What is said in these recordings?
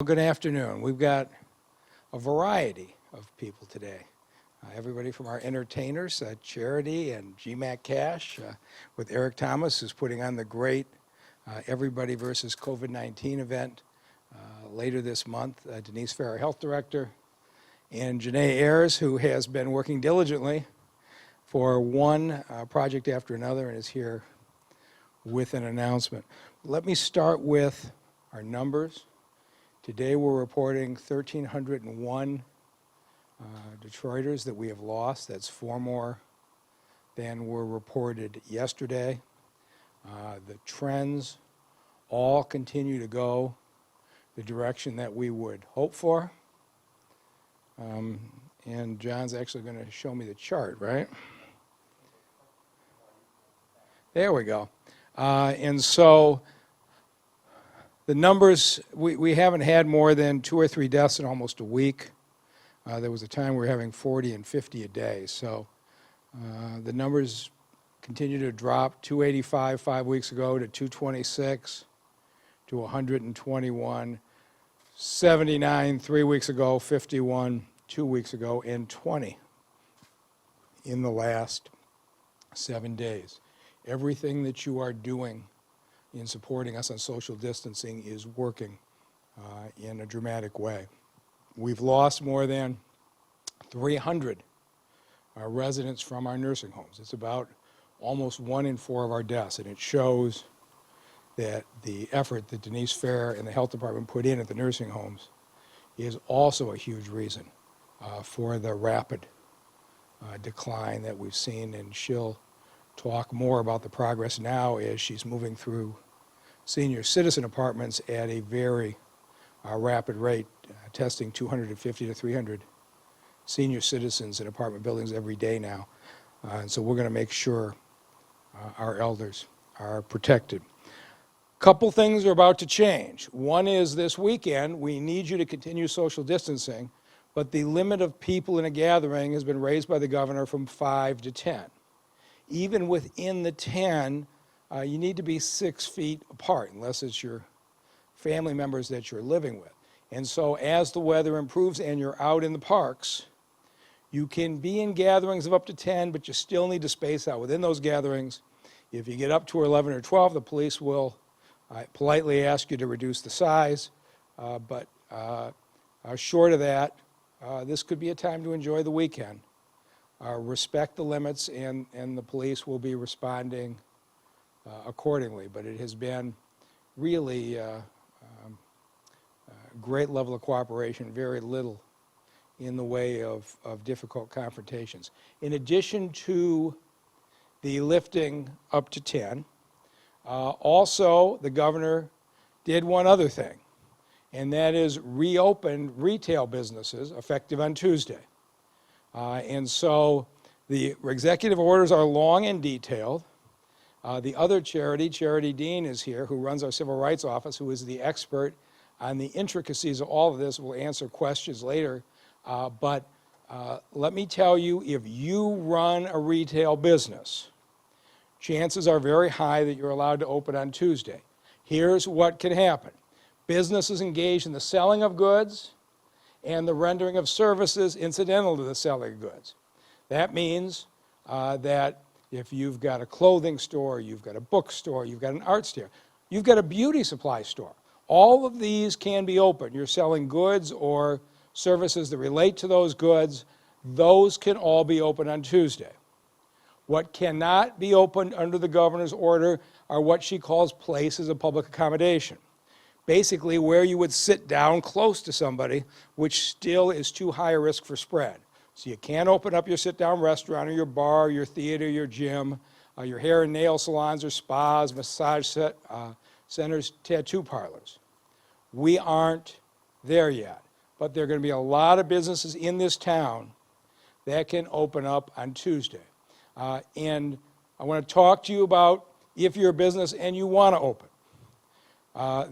Good afternoon. We've got a variety of people today. Everybody from our entertainers, Charity and GMAC Cash, with Eric Thomas, who's putting on the great Everybody versus COVID-19 event later this month. Denise Farrer, Health Director, and Janae Ayers, who has been working diligently for one project after another and is here with an announcement. Let me start with our numbers. Today we're reporting 1,301 Detroiters that we have lost. That's 4 more than were reported yesterday. The trends all continue to go the direction that we would hope for. And John's actually going to show me the chart, right? There we go. And so the numbers, we haven't had more than 2 or 3 deaths in almost a week. There was a time we were having 40 and 50 a day. So the numbers continue to drop, 285 5 weeks ago to 226 to 121, 79 3 weeks ago, 51 2 weeks ago, and 20 in the last 7 days. Everything that you are doing in supporting us on social distancing is working in a dramatic way. We've lost more than 300 residents from our nursing homes. It's about almost 1 in 4 of our deaths, and it shows that the effort that Denise Farrer and the health department put in at the nursing homes is also a huge reason for the rapid decline that we've seen, and she'll talk more about the progress now as she's moving through senior citizen apartments at a very rapid rate, testing 250 to 300 senior citizens in apartment buildings every day now. And so we're going to make sure our elders are protected. Couple things are about to change. One is this weekend, we need you to continue social distancing, but the limit of people in a gathering has been raised by the governor from 5 to 10. Even within the 10, you need to be 6 feet apart, unless it's your family members that you're living with. And so as the weather improves and you're out in the parks, you can be in gatherings of up to 10, but you still need to space out within those gatherings. If you get up to 11 or 12, the police will politely ask you to reduce the size. But short of that, this could be a time to enjoy the weekend. Respect the limits, and the police will be responding accordingly. But it has been really a great level of cooperation, very little in the way of difficult confrontations. In addition to the lifting up to 10, also the governor did one other thing, and that is reopen retail businesses effective on Tuesday. And so the executive orders are long and detailed. The other Charity Dean is here, who runs our civil rights office, who is the expert on the intricacies of all of this. We'll answer questions later. But let me tell you, if you run a retail business, chances are very high that you're allowed to open on Tuesday. Here's what can happen. Businesses engaged in the selling of goods and the rendering of services incidental to the selling of goods. That means that if you've got a clothing store, you've got a bookstore, you've got an art store, you've got a beauty supply store, all of these can be open. You're selling goods or services that relate to those goods, those can all be open on Tuesday. What cannot be opened under the governor's order are what she calls places of public accommodation. Basically where you would sit down close to somebody, which still is too high a risk for spread. So you can't open up your sit-down restaurant or your bar, your theater, your gym, your hair and nail salons or spas, massage centers, tattoo parlors. We aren't there yet, but there are going to be a lot of businesses in this town that can open up on Tuesday. And I want to talk to you about if you're a business and you want to open.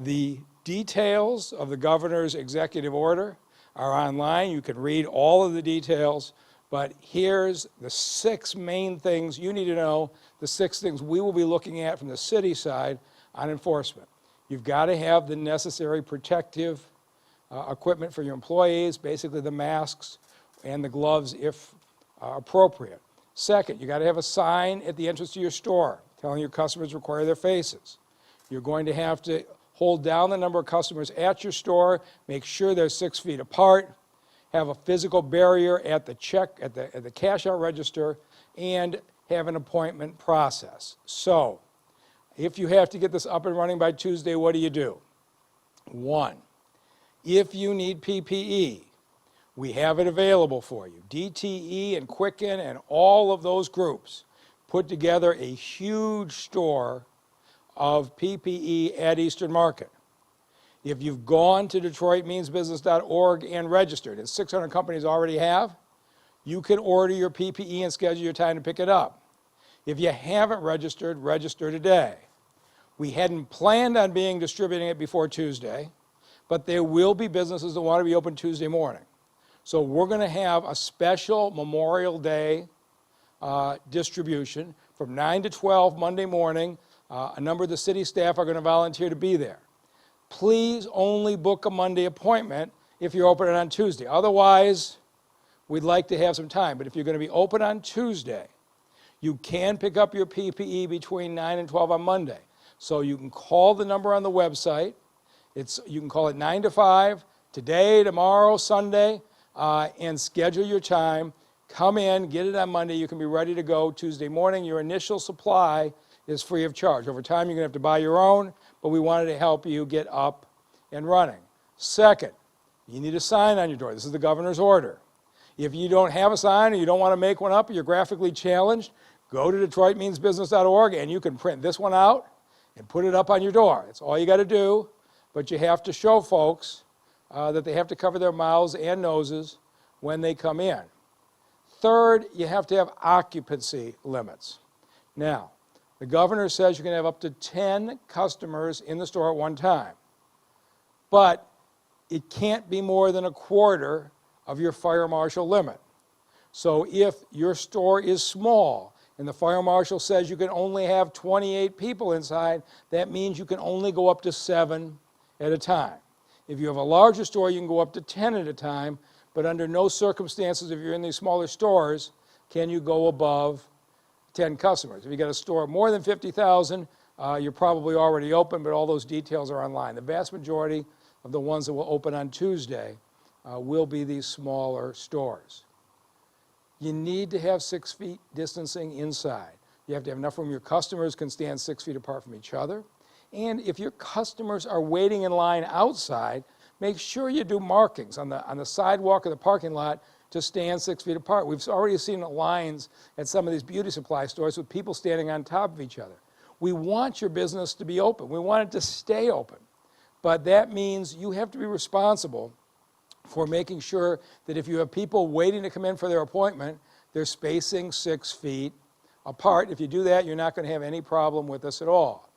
The details of the governor's executive order are online. You can read all of the details, but here's the 6 main things you need to know, the 6 things we will be looking at from the city side on enforcement. You've got to have the necessary protective equipment for your employees, basically the masks and the gloves if appropriate. Second, you got to have a sign at the entrance to your store telling your customers to require their faces. You're going to have to hold down the number of customers at your store, make sure they're 6 feet apart, have a physical barrier at the cash out register, and have an appointment process. So, if you have to get this up and running by Tuesday, what do? 1, if you need PPE, we have it available for you. DTE and Quicken and all of those groups put together a huge store of PPE at Eastern Market. If you've gone to DetroitMeansBusiness.org and registered, and 600 companies already have, you can order your PPE and schedule your time to pick it up. If you haven't registered, register today. We hadn't planned on distributing it before Tuesday, but there will be businesses that want to be open Tuesday morning. So we're going to have a special Memorial Day distribution from 9 to 12 Monday morning. A number of the city staff are going to volunteer to be there. Please only book a Monday appointment if you're open on Tuesday. Otherwise, we'd like to have some time. But if you're going to be open on Tuesday, you can pick up your PPE between 9 and 12 on Monday. So you can call the number on the website. You can call it 9 to 5, today, tomorrow, Sunday, and schedule your time. Come in, get it on Monday. You can be ready to go Tuesday morning. Your initial supply is free of charge. Over time, you're going to have to buy your own, but we wanted to help you get up and running. Second, you need a sign on your door. This is the governor's order. If you don't have a sign or you don't want to make one up or you're graphically challenged, go to DetroitMeansBusiness.org and you can print this one out and put it up on your door. That's all you got to do, but you have to show folks that they have to cover their mouths and noses when they come in. Third, you have to have occupancy limits. Now, the governor says you can have up to 10 customers in the store at one time, but it can't be more than a quarter of your fire marshal limit. So if your store is small and the fire marshal says you can only have 28 people inside, that means you can only go up to 7 at a time. If you have a larger store, you can go up to 10 at a time, but under no circumstances, if you're in these smaller stores, can you go above 10 customers. If you got a store of more than 50,000, you're probably already open, but all those details are online. The vast majority of the ones that will open on Tuesday will be these smaller stores. You need to have 6 feet distancing inside. You have to have enough room your customers can stand 6 feet apart from each other. And if your customers are waiting in line outside, make sure you do markings on the sidewalk or the parking lot to stand 6 feet apart. We've already seen lines at some of these beauty supply stores with people standing on top of each other. We want your business to be open. We want it to stay open. But that means you have to be responsible for making sure that if you have people waiting to come in for their appointment, they're spacing 6 feet apart. If you do that, you're not going to have any problem with this at all.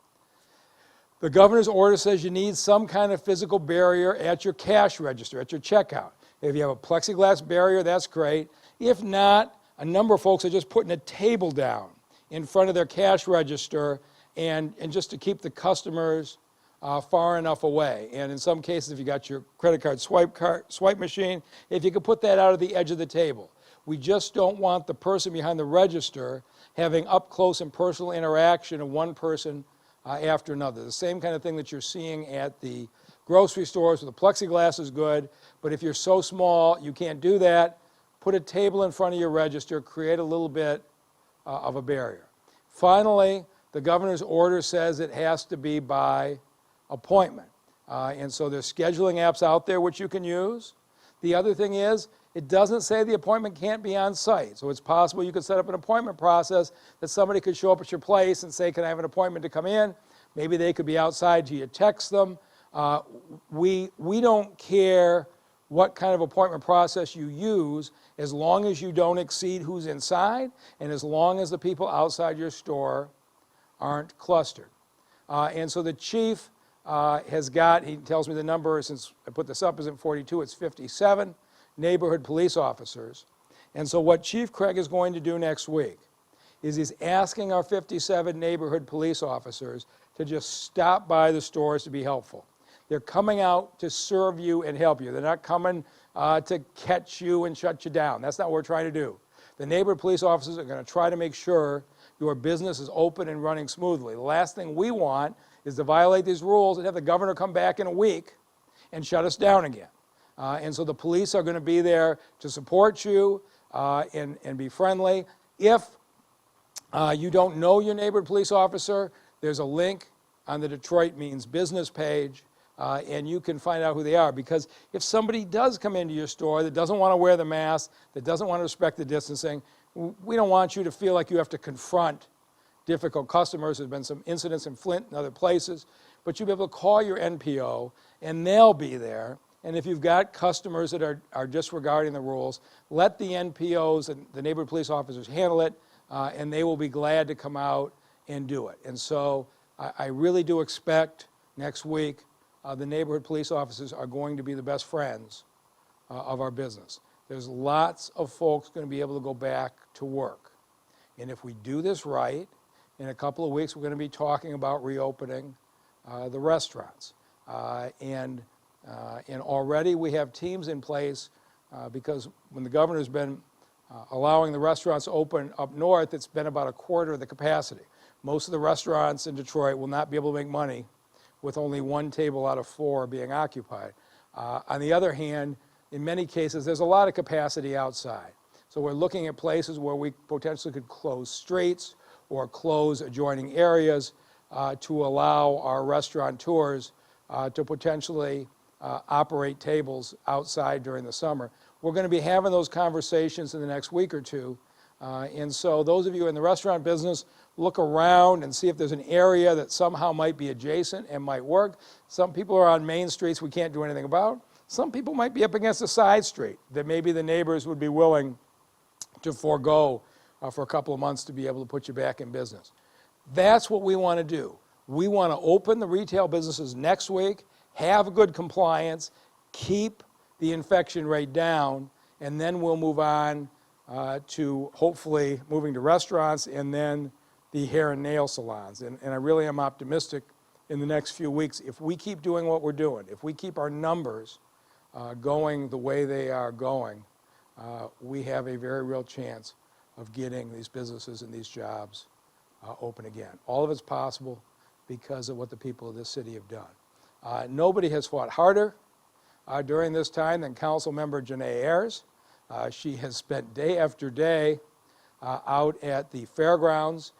The governor's order says you need some kind of physical barrier at your cash register, at your checkout. If you have a plexiglass barrier, that's great. If not, a number of folks are just putting a table down in front of their cash register and just to keep the customers far enough away. And in some cases, if you got your credit card swipe machine, if you could put that out of the edge of the table. We just don't want the person behind the register having up close and personal interaction of one person after another. The same kind of thing that you're seeing at the grocery stores where the plexiglass is good, but if you're so small you can't do that, put a table in front of your register, create a little bit of a barrier. Finally, the governor's order says it has to be by appointment. And so there's scheduling apps out there which you can use. The other thing is, it doesn't say the appointment can't be on site. So it's possible you could set up an appointment process that somebody could show up at your place and say, can I have an appointment to come in? Maybe they could be outside till you text them. We don't care what kind of appointment process you use as long as you don't exceed who's inside and as long as the people outside your store aren't clustered. And so the chief has got, he tells me the number, since I put this up, isn't 42, it's 57 neighborhood police officers. And so what Chief Craig is going to do next week is he's asking our 57 neighborhood police officers to just stop by the stores to be helpful. They're coming out to serve you and help you. They're not coming to catch you and shut you down. That's not what we're trying to do. The neighborhood police officers are going to try to make sure your business is open and running smoothly. The last thing we want is to violate these rules and have the governor come back in a week and shut us down again. And so the police are going to be there to support you and be friendly. If you don't know your neighborhood police officer, there's a link on the Detroit Means Business page, and you can find out who they are. Because if somebody does come into your store that doesn't want to wear the mask, that doesn't want to respect the distancing, we don't want you to feel like you have to confront difficult customers. There's been some incidents in Flint and other places, but you'll be able to call your NPO, and they'll be there. And if you've got customers that are disregarding the rules, let the NPOs and the neighborhood police officers handle it, and they will be glad to come out and do it. And so I really do expect next week the neighborhood police officers are going to be the best friends of our business. There's lots of folks going to be able to go back to work. And if we do this right, in a couple of weeks we're going to be talking about reopening the restaurants. And already we have teams in place because when the governor's been allowing the restaurants open up north, it's been about a quarter of the capacity. Most of the restaurants in Detroit will not be able to make money with only one table out of 4 being occupied. On the other hand, in many cases, there's a lot of capacity outside. So we're looking at places where we potentially could close streets or close adjoining areas to allow our restaurateurs to potentially operate tables outside during the summer. We're going to be having those conversations in the next week or two. And so those of you in the restaurant business, look around and see if there's an area that somehow might be adjacent and might work. Some people are on main streets we can't do anything about. Some people might be up against a side street that maybe the neighbors would be willing to forego for a couple of months to be able to put you back in business. That's what we want to do. We want to open the retail businesses next week, have good compliance, keep the infection rate down, and then we'll move on to hopefully moving to restaurants and then the hair and nail salons. And I really am optimistic in the next few weeks, if we keep doing what we're doing, if we keep our numbers going the way they are going, we have a very real chance of getting these businesses and these jobs open again. All of it's possible because of what the people of this city have done. Nobody has fought harder during this time than Council Member Janae Ayers. She has spent day after day out at the fairgrounds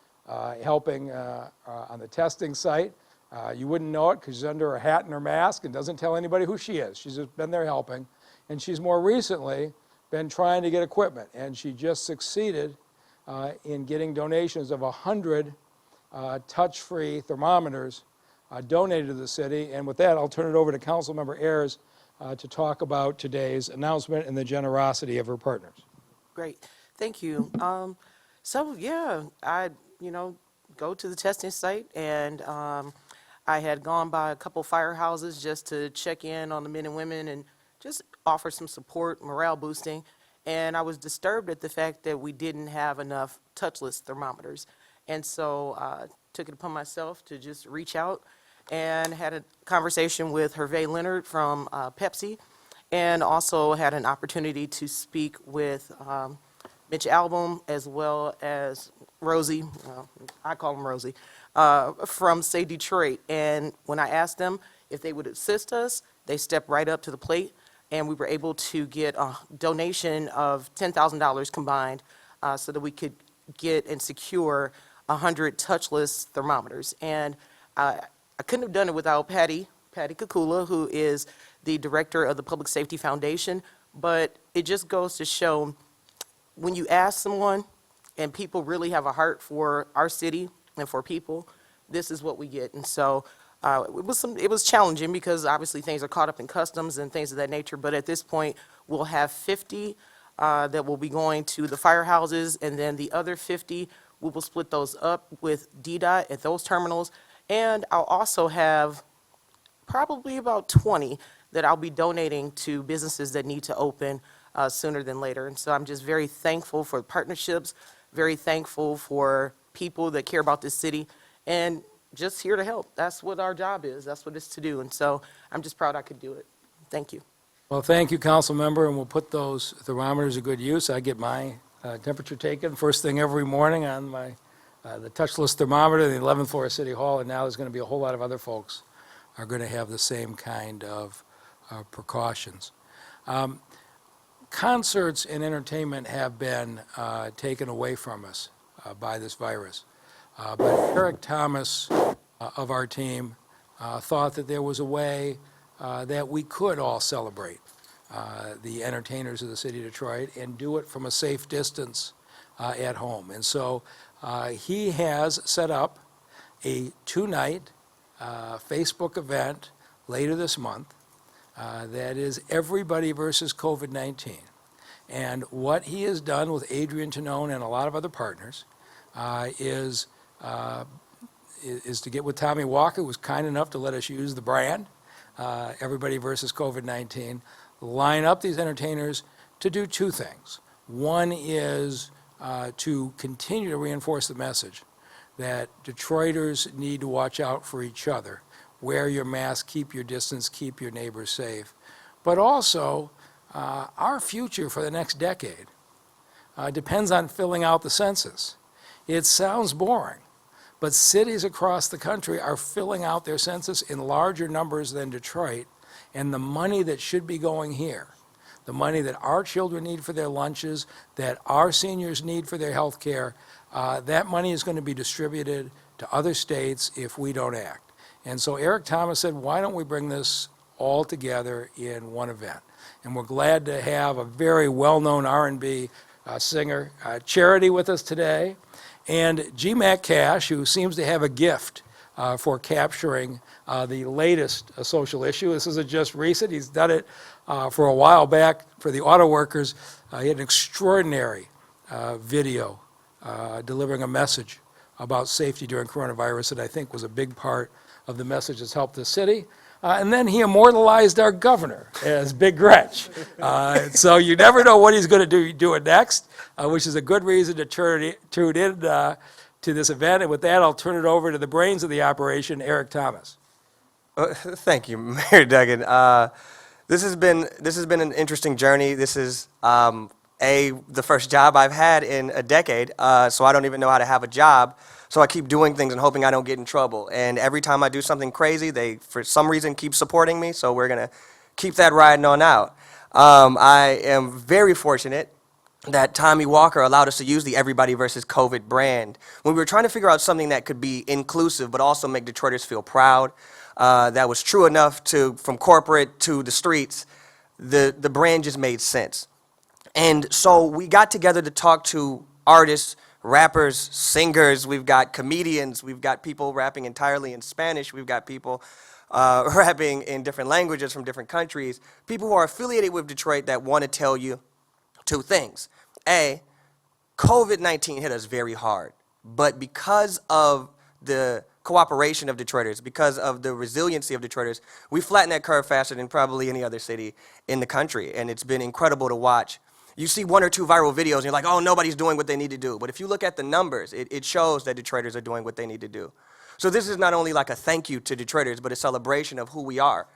helping on the testing site. You wouldn't know it because she's under her hat and her mask and doesn't tell anybody who she is. She's just been there helping. And she's more recently been trying to get equipment. And she just succeeded in getting donations of 100 touch-free thermometers donated to the city. And with that, I'll turn it over to Councilmember Ayers to talk about today's announcement and the generosity of her partners. Great, thank you. So yeah, I go to the testing site, and I had gone by a couple firehouses just to check in on the men and women and just offer some support, morale boosting. And I was disturbed at the fact that we didn't have enough touchless thermometers. And so I took it upon myself to just reach out and had a conversation with Hervé Leonard from Pepsi, and also had an opportunity to speak with Mitch Album as well as Rosie, well, I call him Rosie, from Say Detroit. And when I asked them if they would assist us, they stepped right up to the plate, and we were able to get a donation of $10,000 combined so that we could get and secure 100 touchless thermometers. And I couldn't have done it without Patty Kukula, who is the director of the Public Safety Foundation. But it just goes to show, when you ask someone and people really have a heart for our city and for people, this is what we get. And so it was challenging because obviously things are caught up in customs and things of that nature. But at this point, we'll have 50 that will be going to the firehouses, and then the other 50, we will split those up with DDOT at those terminals. And I'll also have probably about 20 that I'll be donating to businesses that need to open sooner than later. And so I'm just very thankful for partnerships, very thankful for people that care about this city. And just here to help. That's what our job is. That's what it's to do. And so I'm just proud I could do it. Thank you. Well, thank you, council member, and we'll put those thermometers to good use. I get my temperature taken first thing every morning on my the touchless thermometer in the 11th floor of City Hall, and now there's going to be a whole lot of other folks are going to have the same kind of precautions. Concerts and entertainment have been taken away from us by this virus. But Eric Thomas of our team thought that there was a way that we could all celebrate the entertainers of the city of Detroit and do it from a safe distance at home. And so he has set up a two-night Facebook event later this month that is Everybody versus COVID-19. And what he has done with Adrian Tonone and a lot of other partners is to get with Tommy Walker, who was kind enough to let us use the brand, Everybody versus COVID-19, line up these entertainers to do two things. One is to continue to reinforce the message that Detroiters need to watch out for each other. Wear your mask, keep your distance, keep your neighbors safe. But also, our future for the next decade depends on filling out the census. It sounds boring, but cities across the country are filling out their census in larger numbers than Detroit, and the money that should be going here, the money that our children need for their lunches, that our seniors need for their health care, that money is going to be distributed to other states if we don't act. And so Eric Thomas said, why don't we bring this all together in one event? And we're glad to have a very well-known R&B singer, Charity, with us today, and G-Mac Cash, who seems to have a gift for capturing the latest social issue. This isn't just recent. He's done it for a while back for the auto workers. He had an extraordinary video delivering a message about safety during coronavirus that I think was a big part of the message that's helped the city. And then he immortalized our governor as Big Gretch. So you never know what he's going to do it next, which is a good reason to tune in to this event. And with that, I'll turn it over to the brains of the operation, Eric Thomas. Thank you, Mayor Duggan. This has been an interesting journey. This is the first job I've had in a decade, so I don't even know how to have a job. So I keep doing things and hoping I don't get in trouble. And every time I do something crazy, they, for some reason, keep supporting me. So we're going to keep that riding on out. I am very fortunate that Tommy Walker allowed us to use the Everybody versus COVID brand when we were trying to figure out something that could be inclusive but also make Detroiters feel proud. That was true enough to, from corporate to the streets, the brand just made sense. And so we got together to talk to artists, rappers, singers, we've got comedians, we've got people rapping entirely in Spanish, we've got people rapping in different languages from different countries, people who are affiliated with Detroit that want to tell you two things. A, COVID-19 hit us very hard, but because of the cooperation of Detroiters, because of the resiliency of Detroiters, we flattened that curve faster than probably any other city in the country, and it's been incredible to watch. You see one or two viral videos, and you're like, oh, nobody's doing what they need to do. But if you look at the numbers, it shows that Detroiters are doing what they need to do. So this is not only like a thank you to Detroiters, but a celebration of who we are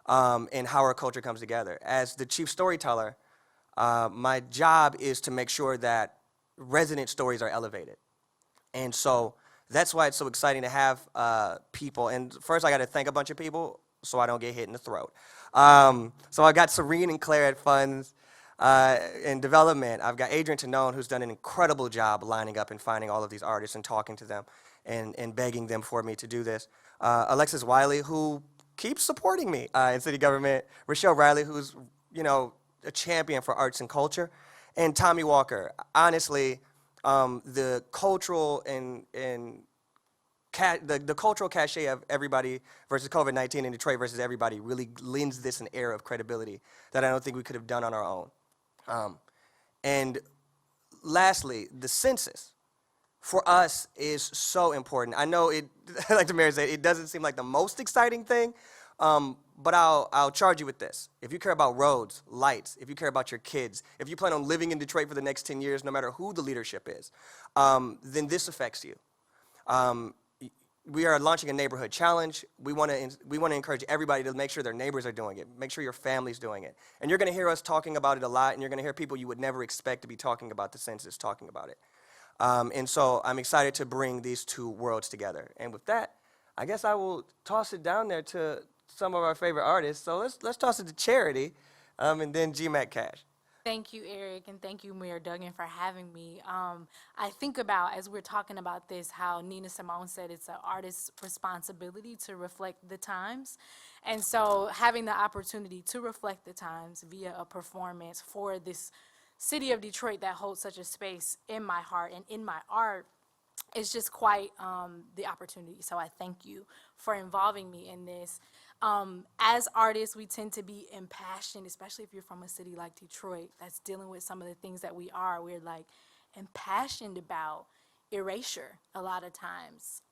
and how our culture comes together. As the chief storyteller, my job is to make sure that resident stories are elevated. And so that's why it's so exciting to have people. And first, I got to thank a bunch of people so I don't get hit in the throat. So I got Serene and Claire at Funds. In development, I've got Adrian Tonone, who's done an incredible job lining up and finding all of these artists and talking to them and begging them for me to do this. Alexis Wiley, who keeps supporting me in city government. Rochelle Riley, who's, a champion for arts and culture. And Tommy Walker. Honestly, the cultural the cultural cachet of Everybody versus COVID-19 and Detroit versus Everybody really lends this an air of credibility that I don't think we could have done on our own. And lastly, the census for us is so important. I know it, like the mayor said, it doesn't seem like the most exciting thing, but I'll charge you with this. If you care about roads, lights, if you care about your kids, if you plan on living in Detroit for the next 10 years, no matter who the leadership is, then this affects you. we are launching a neighborhood challenge. We want to encourage everybody to make sure their neighbors are doing it. Make sure your family's doing it. And you're going to hear us talking about it a lot, and you're going to hear people you would never expect to be talking about the census talking about it. And so I'm excited to bring these two worlds together. And with that, I guess I will toss it down there to some of our favorite artists. So let's toss it to Charity, and then GMAC Cash. Thank you, Eric, and thank you, Mayor Duggan, for having me. I think about, as we're talking about this, how Nina Simone said it's an artist's responsibility to reflect the times. And so having the opportunity to reflect the times via a performance for this city of Detroit that holds such a space in my heart and in my art, it's just quite the opportunity. So I thank you for involving me in this. As artists, we tend to be impassioned, especially if you're from a city like Detroit that's dealing with some of the things that we are. We're like impassioned about erasure a lot of times.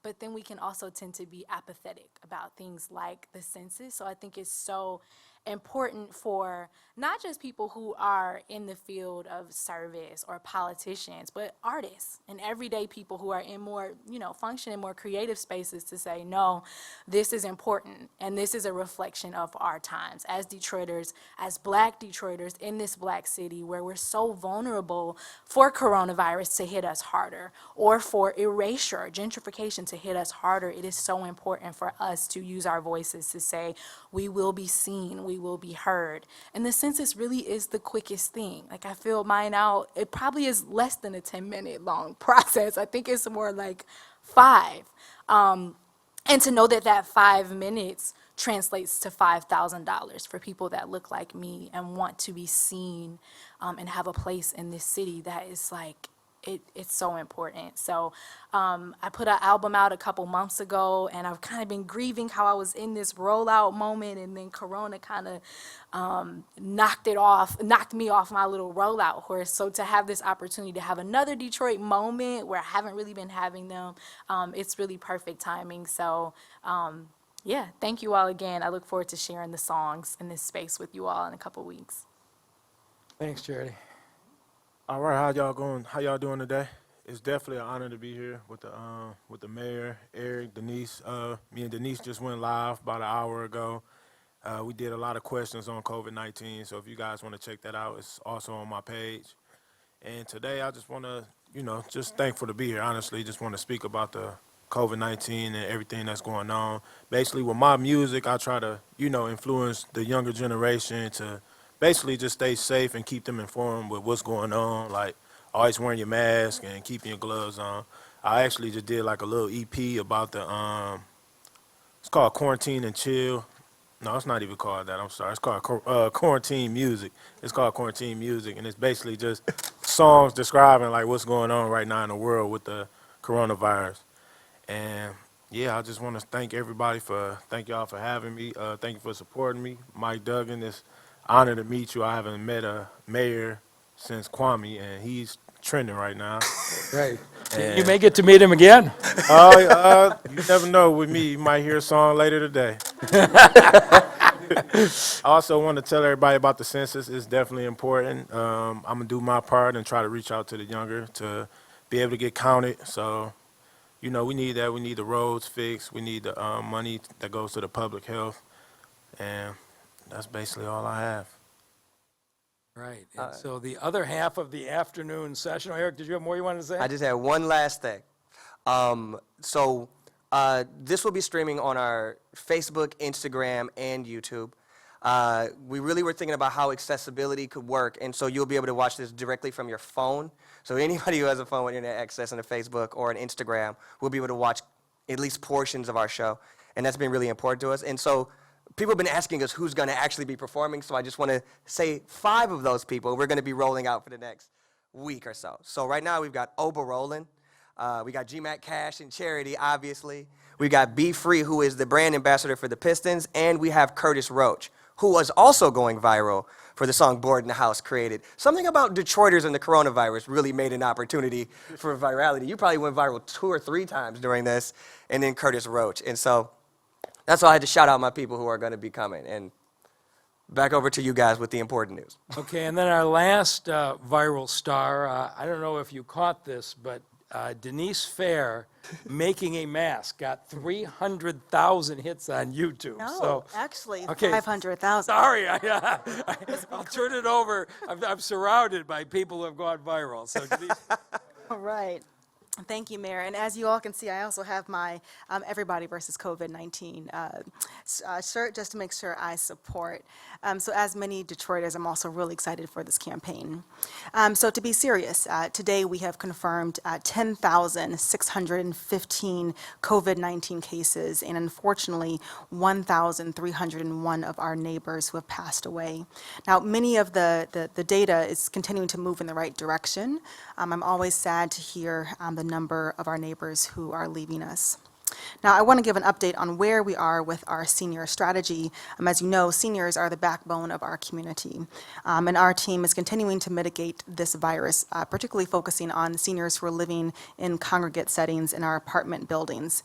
But then we can also tend to be apathetic about things like the census. So I think it's so important for not just people who are in the field of service or politicians, but artists and everyday people who are in more, functioning more creative spaces to say, no, this is important and this is a reflection of our times as Detroiters, as Black Detroiters in this Black city where we're so vulnerable for coronavirus to hit us harder or for erasure, gentrification to hit us harder. It is so important for us to use our voices to say, we will be seen, we will be heard. And the census really is the quickest thing. Like, I filled mine out. It probably is less than a 10-minute long process. I think it's more like 5. And to know that that 5 minutes translates to $5,000 for people that look like me and want to be seen and have a place in this city, that is like, it's so important. So I put an album out a couple months ago, and I've kind of been grieving how I was in this rollout moment, and then Corona kind of knocked me off my little rollout horse. So to have this opportunity to have another Detroit moment where I haven't really been having them, it's really perfect timing. So yeah, thank you all again. I look forward to sharing the songs in this space with you all in a couple weeks. Thanks, Charity. All right, how y'all going? How y'all doing today? It's definitely an honor to be here with the mayor, Eric, Denise. Me and Denise just went live about an hour ago. We did a lot of questions on COVID-19, so if you guys want to check that out, it's also on my page. And today I just want to, just thankful to be here. Honestly, just want to speak about the COVID-19 and everything that's going on. Basically, with my music, I try to, influence the younger generation to basically just stay safe and keep them informed with what's going on, like always wearing your mask and keeping your gloves on. I actually just did like a little EP about it's called Quarantine and Chill. No, it's not even called that, I'm sorry. It's called Quarantine Music. It's called Quarantine Music, and it's basically just songs describing like what's going on right now in the world with the coronavirus. And yeah, I just want to thank y'all for having me. Thank you for supporting me. Mike Duggan, it's honor to meet you. I haven't met a mayor since Kwame, and he's trending right now. Right. And You may get to meet him again. you never know with me. You might hear a song later today. I also want to tell everybody about the census. It's definitely important. I'm going to do my part and try to reach out to the younger to be able to get counted. So, we need that. We need the roads fixed. We need the money that goes to the public health. And that's basically all I have. Right. And so the other half of the afternoon session, Eric, did you have more you wanted to say? I just had one last thing. This will be streaming on our Facebook, Instagram, and YouTube. We really were thinking about how accessibility could work, and so you'll be able to watch this directly from your phone. So anybody who has a phone with internet access and a Facebook or an Instagram will be able to watch at least portions of our show, and that's been really important to us. And so people have been asking us who's going to actually be performing, so I just want to say 5 of those people we're going to be rolling out for the next week or so. So right now we've got Oba rolling. We got GMAC Cash and Charity, obviously. We got Be Free, who is the brand ambassador for the Pistons, and we have Curtis Roach, who was also going viral for the song Board in the House created. Something about Detroiters and the coronavirus really made an opportunity for virality. You probably went viral 2 or 3 times during this, and then Curtis Roach. And so that's why I had to shout out my people who are going to be coming. And back over to you guys with the important news. Okay, and then our last viral star, I don't know if you caught this, but Denise Fair making a mask got 300,000 hits on YouTube. No, So, actually, okay, 500,000. sorry, I'll turn it over. I'm surrounded by people who have gone viral. So Denise, All right. Thank you, Mayor. And as you all can see, I also have my Everybody versus COVID-19 shirt just to make sure I support. So as many Detroiters, I'm also really excited for this campaign. So to be serious, today we have confirmed 10,615 COVID-19 cases and unfortunately 1,301 of our neighbors who have passed away. Now, many of the data is continuing to move in the right direction. I'm always sad to hear the number of our neighbors who are leaving us. Now, I want to give an update on where we are with our senior strategy. As you know, seniors are the backbone of our community, and our team is continuing to mitigate this virus, particularly focusing on seniors who are living in congregate settings in our apartment buildings.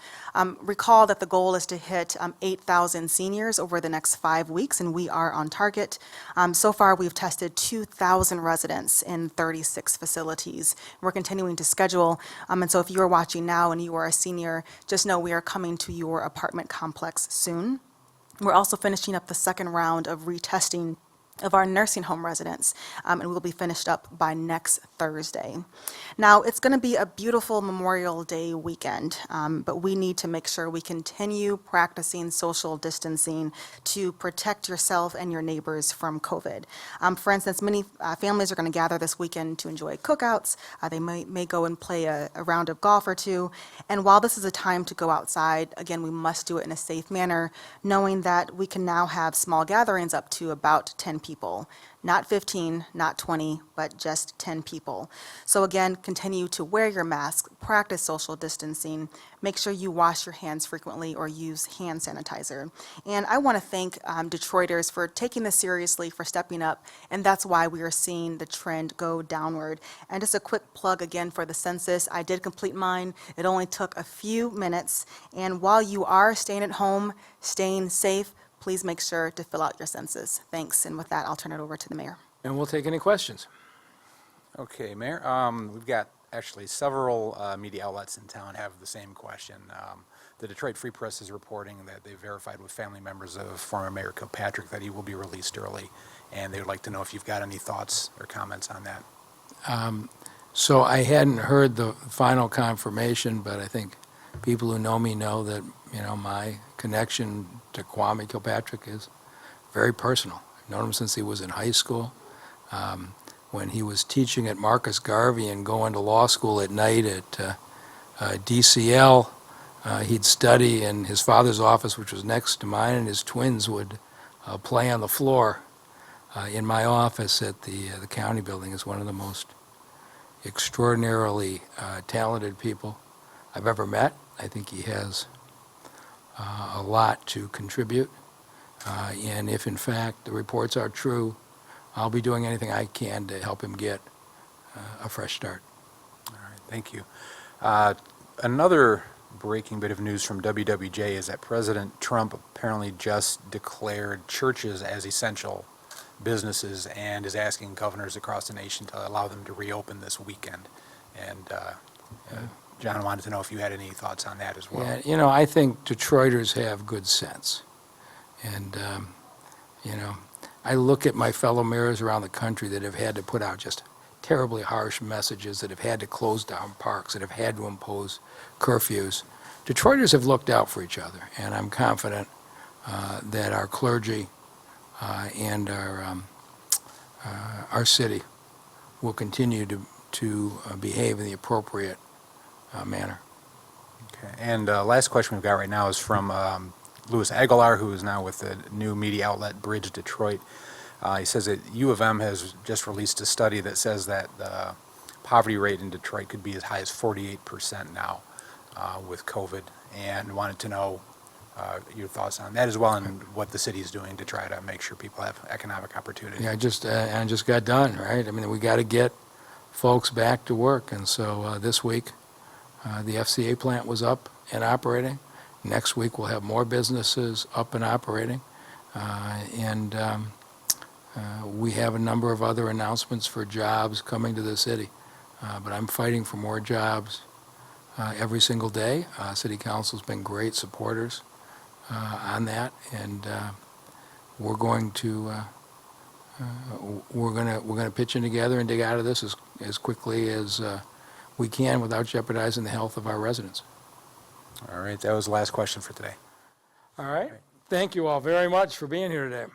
Recall that the goal is to hit 8,000 seniors over the next 5 weeks, and we are on target. So far, we've tested 2,000 residents in 36 facilities. We're continuing to schedule, and so if you are watching now and you are a senior, just know we are coming to your apartment complex soon. We're also finishing up the second round of retesting of our nursing home residents, and we'll be finished up by next Thursday. Now, it's going to be a beautiful Memorial Day weekend, but we need to make sure we continue practicing social distancing to protect yourself and your neighbors from COVID. For instance, many families are going to gather this weekend to enjoy cookouts. They may go and play a round of golf or two. And while this is a time to go outside, again, we must do it in a safe manner, knowing that we can now have small gatherings up to about 10 people. Not 15, not 20, but just 10 people. So again, continue to wear your mask, practice social distancing, make sure you wash your hands frequently or use hand sanitizer. And I want to thank Detroiters for taking this seriously, for stepping up, and that's why we are seeing the trend go downward. And just a quick plug again for the census. I did complete mine. It only took a few minutes. And while you are staying at home, staying safe, please make sure to fill out your census. Thanks, and with that, I'll turn it over to the mayor. and we'll take any questions. Okay, Mayor, we've got actually several media outlets in town have the same question. The Detroit Free Press is reporting that they verified with family members of former Mayor Kilpatrick that he will be released early, and they would like to know if you've got any thoughts or comments on that. So I hadn't heard the final confirmation, but I think people who know me know that, my connection to Kwame Kilpatrick is very personal. I've known him since he was in high school. When he was teaching at Marcus Garvey and going to law school at night at DCL, he'd study in his father's office, which was next to mine, and his twins would play on the floor in my office at the county building. Is one of the most extraordinarily talented people I've ever met. I think he has a lot to contribute, and if in fact the reports are true, I'll be doing anything I can to help him get a fresh start. All right, thank you. Another breaking bit of news from WWJ is that President Trump apparently just declared churches as essential businesses and is asking governors across the nation to allow them to reopen this weekend. And John wanted to know if you had any thoughts on that as well. Yeah, I think Detroiters have good sense. And, I look at my fellow mayors around the country that have had to put out just terribly harsh messages, that have had to close down parks, that have had to impose curfews. Detroiters have looked out for each other, and I'm confident that our clergy and our city will continue to behave in the appropriate manner. Okay. And last question we've got right now is from Louis Aguilar, who is now with the new media outlet Bridge Detroit. He says that U of M has just released a study that says that the poverty rate in Detroit could be as high as 48% now with COVID, and wanted to know your thoughts on that as well, and what the city is doing to try to make sure people have economic opportunity. Yeah, I just got done, right? I mean, we got to get folks back to work, and so this week the FCA plant was up and operating. Next week we'll have more businesses up and operating, and we have a number of other announcements for jobs coming to the city. But I'm fighting for more jobs every single day. City Council's been great supporters on that, and we're going to pitch in together and dig out of this as quickly as we can without jeopardizing the health of our residents. All right, that was the last question for today. All right. Thank you all very much for being here today.